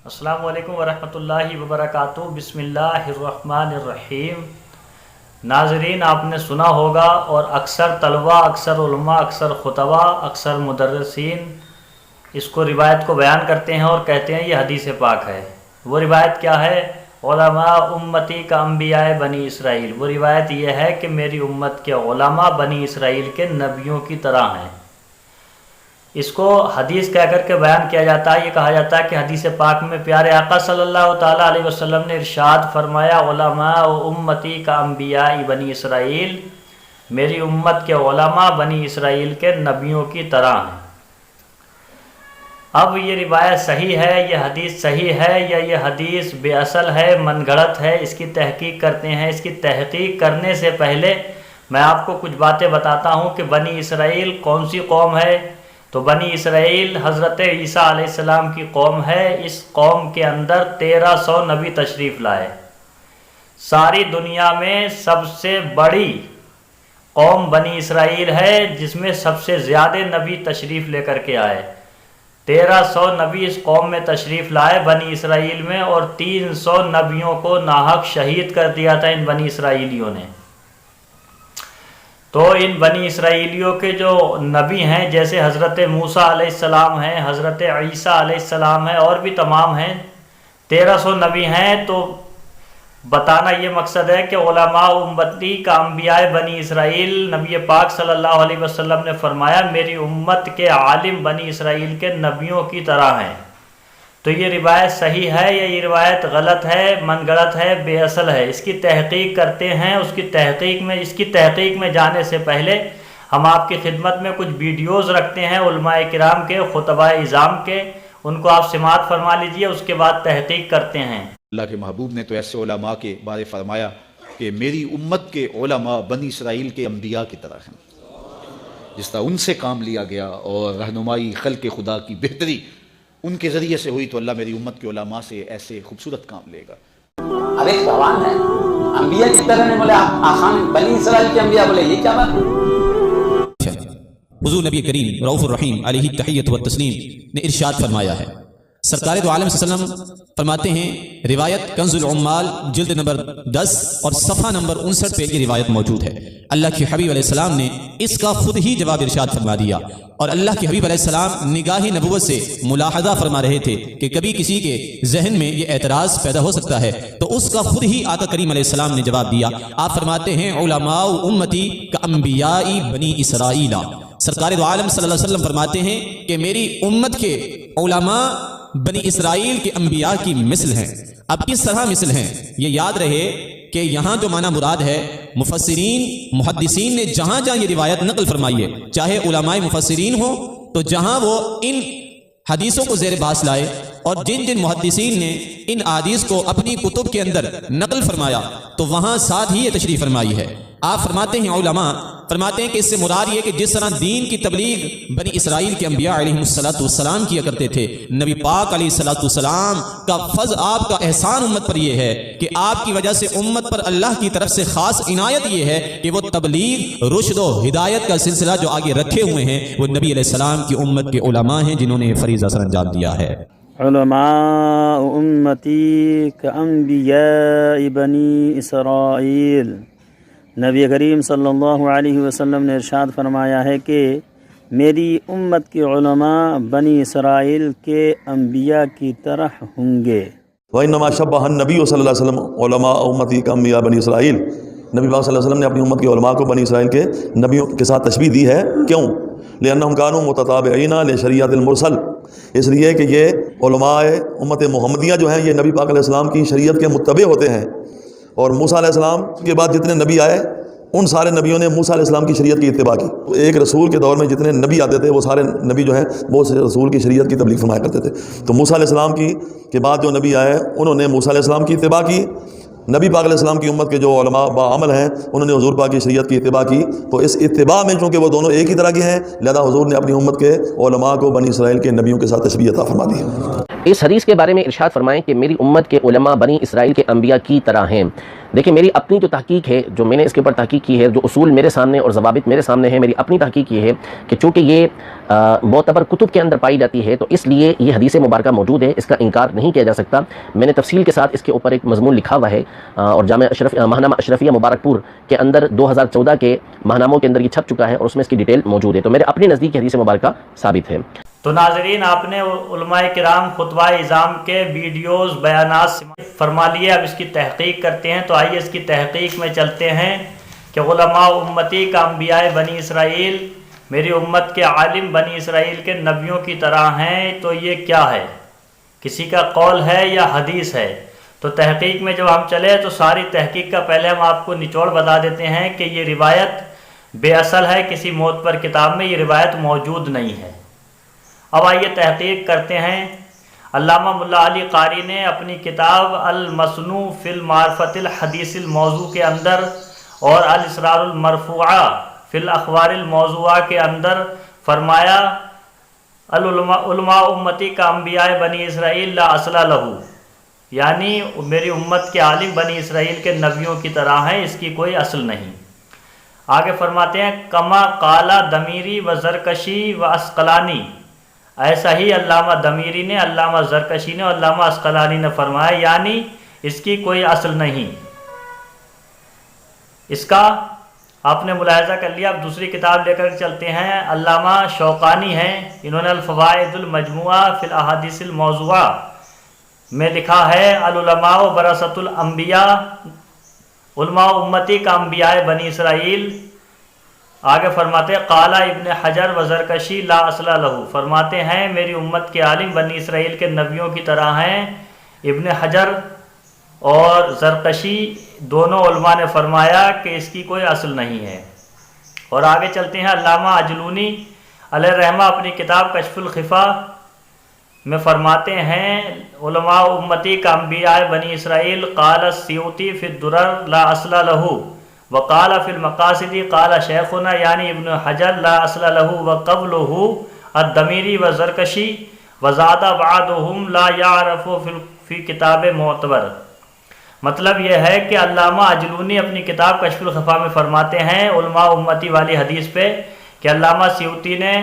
السلام علیکم ورحمۃ اللہ وبرکاتہ۔ بسم اللہ الرحمن الرحیم۔ ناظرین، آپ نے سنا ہوگا اور اکثر طلباء، اکثر علماء، اکثر خطباء، اکثر مدرسین اس کو روایت کو بیان کرتے ہیں اور کہتے ہیں یہ حدیث پاک ہے۔ وہ روایت کیا ہے؟ علماء امتی کا انبیاء بنی اسرائیل۔ وہ روایت یہ ہے کہ میری امت کے علماء بنی اسرائیل کے نبیوں کی طرح ہیں۔ اس کو حدیث کہہ کر کے بیان کیا جاتا ہے۔ یہ کہا جاتا ہے کہ حدیث پاک میں پیارے آقا صلی اللہ تعالیٰ علیہ وسلم نے ارشاد فرمایا، علماء امتی کا انبیاء بنی اسرائیل، میری امت کے علماء بنی اسرائیل کے نبیوں کی طرح ہیں۔ اب یہ روایت صحیح ہے، یہ حدیث صحیح ہے یا یہ حدیث بے اصل ہے، من گھڑت ہے، اس کی تحقیق کرتے ہیں۔ اس کی تحقیق کرنے سے پہلے میں آپ کو کچھ باتیں بتاتا ہوں کہ بنی اسرائیل کون سی قوم ہے۔ تو بنی اسرائیل حضرت عیسیٰ علیہ السلام کی قوم ہے۔ اس قوم کے اندر 1300 نبی تشریف لائے۔ ساری دنیا میں سب سے بڑی قوم بنی اسرائیل ہے، جس میں سب سے زیادہ نبی تشریف لے کر کے آئے۔ 1300 نبی اس قوم میں تشریف لائے بنی اسرائیل میں، اور 300 نبیوں کو ناحق شہید کر دیا تھا ان بنی اسرائیلیوں نے۔ تو ان بنی اسرائیلیوں کے جو نبی ہیں، جیسے حضرت موسیٰ علیہ السلام ہیں، حضرت عیسیٰ علیہ السلام ہیں، اور بھی تمام ہیں، 1300 نبی ہیں۔ تو بتانا یہ مقصد ہے کہ علماء امتی کا انبیاء بنی اسرائیل، نبی پاک صلی اللہ علیہ وسلم نے فرمایا میری امت کے عالم بنی اسرائیل کے نبیوں کی طرح ہیں۔ تو یہ روایت صحیح ہے یا یہ روایت غلط ہے، من گھڑت ہے، بے اصل ہے؟ اس کی تحقیق کرتے ہیں۔ اس کی تحقیق میں جانے سے پہلے ہم آپ کی خدمت میں کچھ ویڈیوز رکھتے ہیں علماء کرام کے، خطباء اعظام کے، ان کو آپ سماعت فرما لیجئے، اس کے بعد تحقیق کرتے ہیں۔ اللہ کے محبوب نے تو ایسے علماء کے بارے فرمایا کہ میری امت کے علماء بنی اسرائیل کے انبیاء کی طرح ہیں۔ جس طرح ان سے کام لیا گیا اور رہنمائی خلق خدا کی بہتری ان کے ذریعے سے ہوئی، تو اللہ میری امت کے علماء سے ایسے خوبصورت کام لے گا۔ اب ایک سوال ہے، انبیاء کی طرح نے بولے، آسان بنی اسرائیل کے انبیاء بولے، یہ کیا بات ہے؟ حضور نبی کریم رؤوف الرحیم علیہ التحیۃ والتسلیم نے ارشاد فرمایا ہے، سرکار دو عالم صلی اللہ علیہ وسلم فرماتے ہیں، روایت کنز العمال جلد نمبر 10 اور صفحہ نمبر 59 پہ یہ روایت موجود ہے۔ اللہ کے حبیب علیہ السلام نے اس کا خود ہی جواب ارشاد فرما دیا، اور اللہ کے حبیب علیہ السلام نگاہ نبوت سے ملاحظہ فرما رہے تھے کہ کبھی کسی کے ذہن میں یہ اعتراض پیدا ہو سکتا ہے، تو اس کا خود ہی آقا کریم علیہ السلام نے جواب دیا۔ آپ فرماتے ہیں، علماء امتی کا انبیاء بنی اسرائیل۔ سرکار دو عالم صلی اللہ علیہ وسلم فرماتے ہیں کہ میری امت کے علماء بنی اسرائیل کے انبیاء کی مثل ہیں۔ اب کس طرح مثل ہیں یہ یاد رہے کہ یہاں جو معنی مراد ہے، مفسرین محدثین نے جہاں جہاں یہ روایت نقل فرمائی ہے، چاہے علماء مفسرین ہوں، تو جہاں وہ ان حدیثوں کو زیر بحث لائے، اور جن جن محدثین نے ان احادیث کو اپنی کتب کے اندر نقل فرمایا، تو وہاں ساتھ ہی یہ تشریح فرمائی ہے۔ آپ فرماتے ہیں، علماء فرماتے ہیں کہ اس سے مراد یہ کہ جس طرح دین کی تبلیغ بنی اسرائیل کے انبیاء علیہ السلام کیا کرتے تھے، نبی پاک علیہ السلام کا فضل، آپ کا احسان امت پر یہ ہے کہ آپ کی وجہ سے امت پر اللہ کی طرف سے خاص عنایت یہ ہے کہ وہ تبلیغ، رشد و ہدایت کا سلسلہ جو آگے رکھے ہوئے ہیں وہ نبی علیہ السلام کی امت کے علماء ہیں، جنہوں نے یہ فریضہ سر انجام دیا ہے۔ علماء امتی کانبیاء بنی اسرائیل۔ نبی کریم صلی اللہ علیہ وسلم نے ارشاد فرمایا ہے کہ میری امت کے علماء بنی اسرائیل کے انبیاء کی طرح ہوں گے۔ وَإِنَّمَا شَبَّهَ النَّبِيُّ صلی اللہ علیہ وسلم علماء امتی کانبیاء بنی اسرائیل۔ نبی پاک صلی اللہ علیہ وسلم نے اپنی امت کے علماء کو بنی اسرائیل کے نبیوں کے ساتھ تشبیہ دی ہے۔ کیوں؟ لِأَنَّهُمْ كَانُوا مُتَتَابِعِينَ لِشَرِيعَةِ الْمُرْسَلِ، اس لیے کہ یہ علماء امت محمدیہ جو ہیں، یہ نبی پاک علیہ السلام کی شریعت کے متبع ہوتے ہیں، اور موسیٰ علیہ السلام کے بعد جتنے نبی آئے ان سارے نبیوں نے موسیٰ علیہ السلام کی شریعت کی اتباع کی۔ ایک رسول کے دور میں جتنے نبی آتے تھے وہ سارے نبی جو ہیں وہ رسول کی شریعت کی تبلیغ فرمایا کرتے تھے۔ تو موسیٰ علیہ السلام کے بعد جو نبی آئے انہوں نے موسیٰ علیہ السلام کی اتباع کی۔ نبی پاک علیہ السلام کی امت کے جو علماء باعمل ہیں انہوں نے حضور پاک کی شریعت کی اتباع کی۔ تو اس اتباع میں چونکہ وہ دونوں ایک ہی طرح کے ہیں، لہذا حضور نے اپنی امت کے علماء کو بنی اسرائیل کے نبیوں کے ساتھ تشبیہ عطا فرما دی ہے۔ اس حدیث کے بارے میں ارشاد فرمائیں کہ میری امت کے علماء بنی اسرائیل کے انبیاء کی طرح ہیں۔ دیکھیں میری اپنی جو تحقیق ہے، جو میں نے اس کے اوپر تحقیق کی ہے، جو اصول میرے سامنے اور ضوابط میرے سامنے ہیں، میری اپنی تحقیق یہ ہے کہ چونکہ یہ معتبر کتب کے اندر پائی جاتی ہے تو اس لیے یہ حدیث مبارکہ موجود ہے، اس کا انکار نہیں کیا جا سکتا۔ میں نے تفصیل کے ساتھ اس کے اوپر ایک مضمون لکھا ہوا ہے اور جامع ماہنامہ اشرفیہ مبارک پور کے اندر 2014 کے ماہناموں کے اندر یہ چھپ چکا ہے اور اس میں اس کی ڈیٹیل موجود ہے، تو میرے اپنے نزدیک حدیث مبارکہ ثابت ہے۔ تو ناظرین، آپ نے علماء کرام خطبہ اعظام کے ویڈیوز بیانات فرما لیے، اب اس کی تحقیق کرتے ہیں۔ تو آئیے اس کی تحقیق میں چلتے ہیں کہ علماء امتی کا انبیاء بنی اسرائیل، میری امت کے عالم بنی اسرائیل کے نبیوں کی طرح ہیں، تو یہ کیا ہے؟ کسی کا قول ہے یا حدیث ہے؟ تو تحقیق میں جب ہم چلے تو ساری تحقیق کا پہلے ہم آپ کو نچوڑ بتا دیتے ہیں کہ یہ روایت بے اصل ہے، کسی معتبر کتاب میں یہ روایت موجود نہیں ہے۔ اب آئیے تحقیق کرتے ہیں۔ علامہ ملا علی قاری نے اپنی کتاب المصنوع فی المعرفۃ الحدیث الموضوع کے اندر اور الاسرار المرفوعہ فی الاخبار الموضوعہ کے اندر فرمایا علماء امتی کا انبیاء بنی اسرائیل لا اصل لہو، یعنی میری امت کے عالم بنی اسرائیل کے نبیوں کی طرح ہیں، اس کی کوئی اصل نہیں۔ آگے فرماتے ہیں کما قالا دمیری و زرکشی و اسقلانی، ایسا ہی علامہ دمیری نے، علامہ زرکشی نے اور علامہ اسقلانی نے فرمایا، یعنی اس کی کوئی اصل نہیں۔ اس کا آپ نے ملاحظہ کر لیا۔ اب دوسری کتاب لے کر چلتے ہیں۔ علامہ شوقانی ہیں، انہوں نے الفوائد المجموعہ فی الاحادیث الموضوعہ میں لکھا ہے العلماء ورثۃ الانبیاء، علماء امتی کا انبیاء بنی اسرائیل۔ آگے فرماتے ہیں قال ابن حجر و زرکشی لا اصل لہو، فرماتے ہیں میری امت کے عالم بنی اسرائیل کے نبیوں کی طرح ہیں۔ ابن حجر اور زرکشی دونوں علماء نے فرمایا کہ اس کی کوئی اصل نہیں ہے۔ اور آگے چلتے ہیں۔ علامہ عجلونی علیہ رحمہ اپنی کتاب کشف الخفا میں فرماتے ہیں علماء امتی کا انبیاء بنی اسرائیل قال السیوطی فی الدرر لا اصل لہو وقال فی المقاصد قال شیخنا یعنی ابن حجر لا اصل لہو وقبلہ الدمیری و زرکشی وزاد بعضهم لا یعرف فی کتاب معتبر۔ مطلب یہ ہے کہ علامہ عجلونی اپنی کتاب کشف الخفا میں فرماتے ہیں علماء امتی والی حدیث پہ کہ علامہ سیوطی نے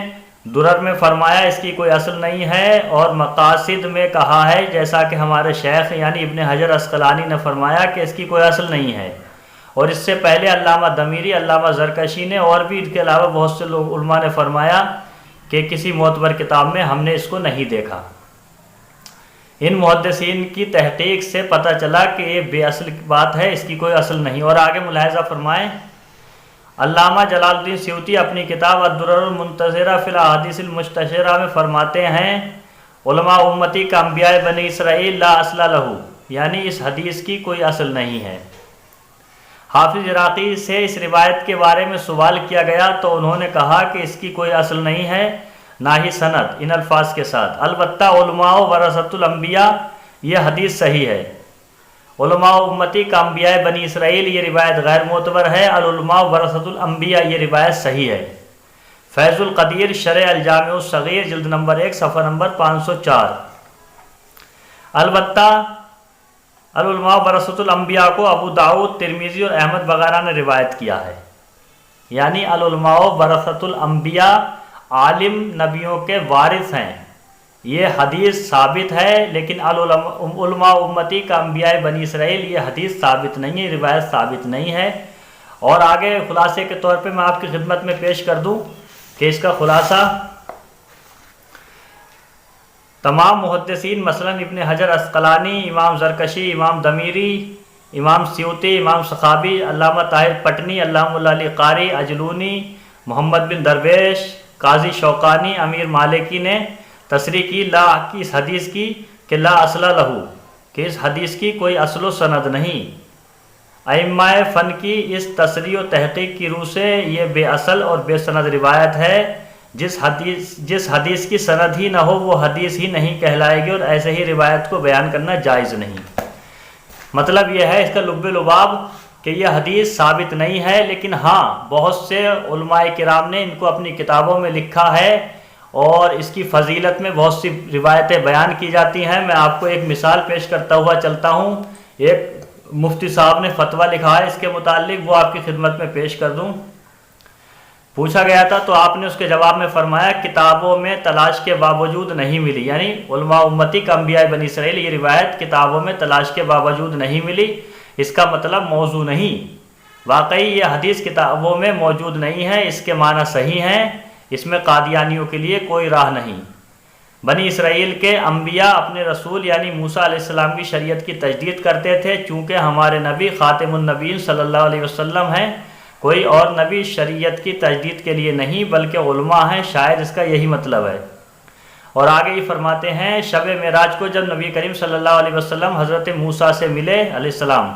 درر میں فرمایا اس کی کوئی اصل نہیں ہے، اور مقاصد میں کہا ہے جیسا کہ ہمارے شیخ یعنی ابن حجر اسقلانی نے فرمایا کہ اس کی کوئی اصل نہیں ہے۔ اور اس سے پہلے علامہ دمیری، علامہ زرکشی نے اور بھی ان کے علاوہ بہت سے لوگ علماء نے فرمایا کہ کسی معتبر کتاب میں ہم نے اس کو نہیں دیکھا۔ ان محدثین کی تحقیق سے پتہ چلا کہ یہ بے اصل بات ہے، اس کی کوئی اصل نہیں۔ اور آگے ملاحظہ فرمائیں، علامہ جلال الدین سیوطی اپنی کتاب الدرر المنتظرہ فی الاحادیث المستشرہ میں فرماتے ہیں علماء امتی کا انبیاء بنی اسرائیل لا اصل لہو، یعنی اس حدیث کی کوئی اصل نہیں ہے۔ حافظ عراقی سے اس روایت کے بارے میں سوال کیا گیا تو انہوں نے کہا کہ اس کی کوئی اصل نہیں ہے، نہ ہی سند، ان الفاظ کے ساتھ۔ البتہ علماء ورثۃ الانبیاء یہ حدیث صحیح ہے۔ علماء امتی کا انبیاء بنی اسرائیل یہ روایت غیر معتبر ہے۔ العلماء ورثۃ الانبیاء یہ روایت صحیح ہے۔ فیض القدیر شرح الجامع الصغیر جلد نمبر 1 صفحہ نمبر 504۔ البتہ العلماء ورثۃ الانبیاء کو ابو داؤد، ترمذی اور احمد وغیرہ نے روایت کیا ہے، یعنی العلماء ورثۃ الانبیاء عالم نبیوں کے وارث ہیں، یہ حدیث ثابت ہے۔ لیکن علماء امتی کا انبیاء بنی اسرائیل یہ حدیث ثابت نہیں ہے، روایت ثابت نہیں ہے۔ اور آگے خلاصے کے طور پہ میں آپ کی خدمت میں پیش کر دوں کہ اس کا خلاصہ تمام محدثین مثلا ابن حجر اسقلانی، امام زرکشی، امام دمیری، امام سیوطی، امام سخابی، علامہ طاہر پٹنی، علامہ ملا علی قاری، عجلونی، محمد بن درویش، قاضی شوقانی، امیر مالکی نے تصریح کی کی اس حدیث کی کہ لا اصل لہو، کہ اس حدیث کی کوئی اصل و سند نہیں۔ ائمہ فن کی اس تصریح و تحقیق کی روح سے یہ بے اصل اور بے سند روایت ہے۔ جس حدیث کی سند ہی نہ ہو وہ حدیث ہی نہیں کہلائے گی، اور ایسے ہی روایت کو بیان کرنا جائز نہیں۔ مطلب یہ ہے اس کا لب لباب کہ یہ حدیث ثابت نہیں ہے، لیکن ہاں بہت سے علماء کرام نے ان کو اپنی کتابوں میں لکھا ہے اور اس کی فضیلت میں بہت سی روایتیں بیان کی جاتی ہیں۔ میں آپ کو ایک مثال پیش کرتا ہوا چلتا ہوں۔ ایک مفتی صاحب نے فتویٰ لکھا ہے اس کے متعلق، وہ آپ کی خدمت میں پیش کر دوں۔ پوچھا گیا تھا تو آپ نے اس کے جواب میں فرمایا کتابوں میں تلاش کے باوجود نہیں ملی، یعنی علماء امتی کا انبیاء بنی اسرائیل یہ روایت کتابوں میں تلاش کے باوجود نہیں ملی، اس کا مطلب موضوع نہیں، واقعی یہ حدیث کتابوں میں موجود نہیں ہے، اس کے معنی صحیح ہیں، اس میں قادیانیوں کے لیے کوئی راہ نہیں۔ بنی اسرائیل کے انبیاء اپنے رسول یعنی موسیٰ علیہ السلام کی شریعت کی تجدید کرتے تھے، چونکہ ہمارے نبی خاتم النبیین صلی اللہ علیہ وسلم ہیں، کوئی اور نبی شریعت کی تجدید کے لیے نہیں بلکہ علماء ہیں، شاید اس کا یہی مطلب ہے۔ اور آگے یہ فرماتے ہیں شب معراج کو جب نبی کریم صلی اللہ علیہ وسلم حضرت موسیٰ سے ملے علیہ السلام،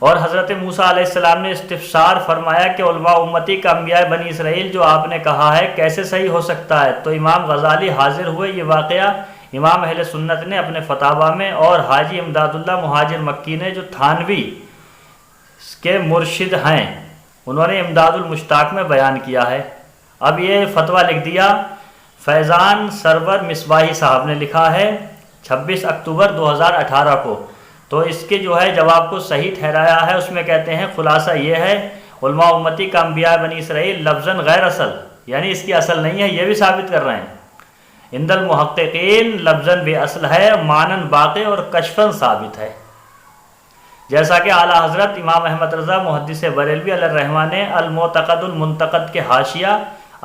اور حضرت موسیٰ علیہ السلام نے استفسار فرمایا کہ علماء امتی کا انبیاء بنی اسرائیل جو آپ نے کہا ہے کیسے صحیح ہو سکتا ہے، تو امام غزالی حاضر ہوئے۔ یہ واقعہ امام اہل سنت نے اپنے فتاوا میں، اور حاجی امداد اللہ مہاجر مکی نے جو تھانوی کے مرشد ہیں انہوں نے امداد المشتاق میں بیان کیا ہے۔ اب یہ فتویٰ لکھ دیا فیضان سرور مصباحی صاحب نے لکھا ہے 26 اکتوبر 2018 کو، تو اس کے جو ہے جواب کو صحیح ٹھہرایا ہے۔ اس میں کہتے ہیں خلاصہ یہ ہے علماء امتی کا انبیاء بنی اسرائیل لفظاً غیر اصل، یعنی اس کی اصل نہیں ہے، یہ بھی ثابت کر رہے ہیں۔ عند المحققین لفظاً بے اصل ہے، معنن باقی اور کشفاً ثابت ہے، جیسا کہ اعلیٰ حضرت امام احمد رضا محدث بریلوی علیہ الرحمہ نے المعتقد المنتقد کے حاشیہ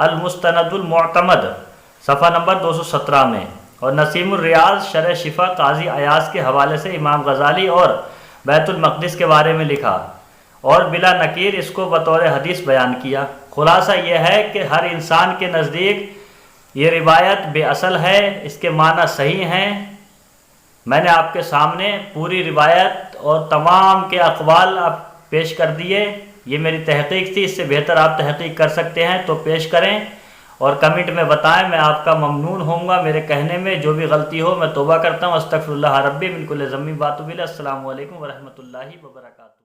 المستند المعتمد صفحہ نمبر 217 میں، اور نسیم الریاض شرح شفا قاضی ایاز کے حوالے سے امام غزالی اور بیت المقدس کے بارے میں لکھا، اور بلا نکیر اس کو بطور حدیث بیان کیا۔ خلاصہ یہ ہے کہ ہر انسان کے نزدیک یہ روایت بے اصل ہے، اس کے معنی صحیح ہیں۔ میں نے آپ کے سامنے پوری روایت اور تمام کے اقوال آپ پیش کر دیے، یہ میری تحقیق تھی، اس سے بہتر آپ تحقیق کر سکتے ہیں تو پیش کریں اور کمنٹ میں بتائیں، میں آپ کا ممنون ہوں گا۔ میرے کہنے میں جو بھی غلطی ہو میں توبہ کرتا ہوں، استغفر اللہ ربی من کل ذنب واتوب الیہ۔ السلام علیکم ورحمۃ اللہ وبرکاتہ۔